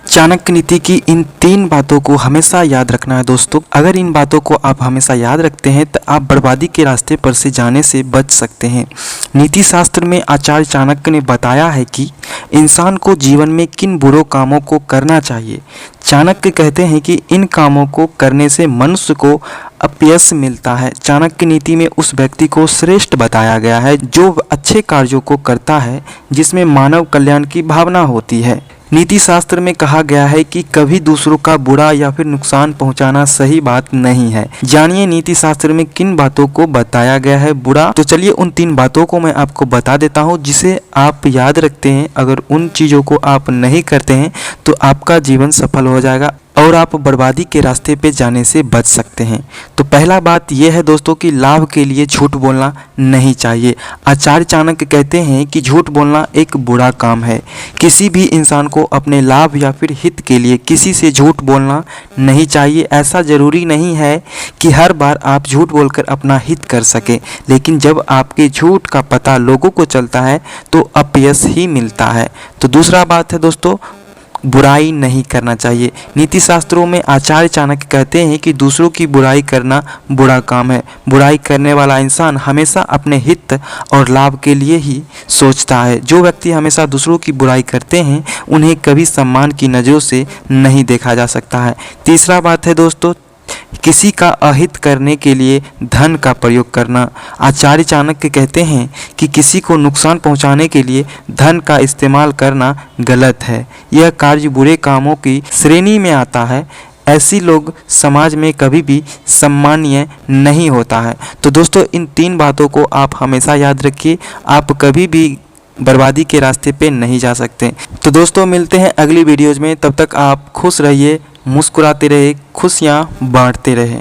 चाणक्य नीति की इन 3 बातों को हमेशा याद रखना है दोस्तों। अगर इन बातों को आप हमेशा याद रखते हैं तो आप बर्बादी के रास्ते पर से जाने से बच सकते हैं। नीति शास्त्र में आचार्य चाणक्य ने बताया है कि इंसान को जीवन में किन बुरे कामों को करना चाहिए। चाणक्य कहते हैं कि इन कामों को करने से मनुष्य को अपयश मिलता है। चाणक्य नीति में उस व्यक्ति को श्रेष्ठ बताया गया है जो अच्छे कार्यों को करता है जिसमें मानव कल्याण की भावना होती है। नीति शास्त्र में कहा गया है कि कभी दूसरों का बुरा या फिर नुकसान पहुंचाना सही बात नहीं है। जानिए नीति शास्त्र में किन बातों को बताया गया है बुरा। तो चलिए उन 3 बातों को मैं आपको बता देता हूं जिसे आप याद रखते हैं। अगर उन चीज़ों को आप नहीं करते हैं तो आपका जीवन सफल हो जाएगा और आप बर्बादी के रास्ते पे जाने से बच सकते हैं। तो पहला बात यह है दोस्तों कि लाभ के लिए झूठ बोलना नहीं चाहिए। आचार्य चाणक्य कहते हैं कि झूठ बोलना एक बुरा काम है। किसी भी इंसान को अपने लाभ या फिर हित के लिए किसी से झूठ बोलना नहीं चाहिए। ऐसा ज़रूरी नहीं है कि हर बार आप झूठ बोलकर अपना हित कर सकें, लेकिन जब आपके झूठ का पता लोगों को चलता है तो अपयश ही मिलता है। तो दूसरा बात है दोस्तों, बुराई नहीं करना चाहिए। नीति शास्त्रों में आचार्य चाणक्य कहते हैं कि दूसरों की बुराई करना बुरा काम है। बुराई करने वाला इंसान हमेशा अपने हित और लाभ के लिए ही सोचता है। जो व्यक्ति हमेशा दूसरों की बुराई करते हैं उन्हें कभी सम्मान की नज़रों से नहीं देखा जा सकता है। तीसरा बात है दोस्तों, किसी का अहित करने के लिए धन का प्रयोग करना। आचार्य चाणक्य कहते हैं कि किसी को नुकसान पहुंचाने के लिए धन का इस्तेमाल करना गलत है। यह कार्य बुरे कामों की श्रेणी में आता है। ऐसी लोग समाज में कभी भी सम्मानीय नहीं होता है। तो दोस्तों इन 3 बातों को आप हमेशा याद रखिए। आप कभी भी बर्बादी के रास्ते पे नहीं जा सकते। तो दोस्तों मिलते हैं अगली वीडियोज़ में। तब तक आप खुश रहिए, मुस्कुराते रहे, खुशियाँ बांटते रहे।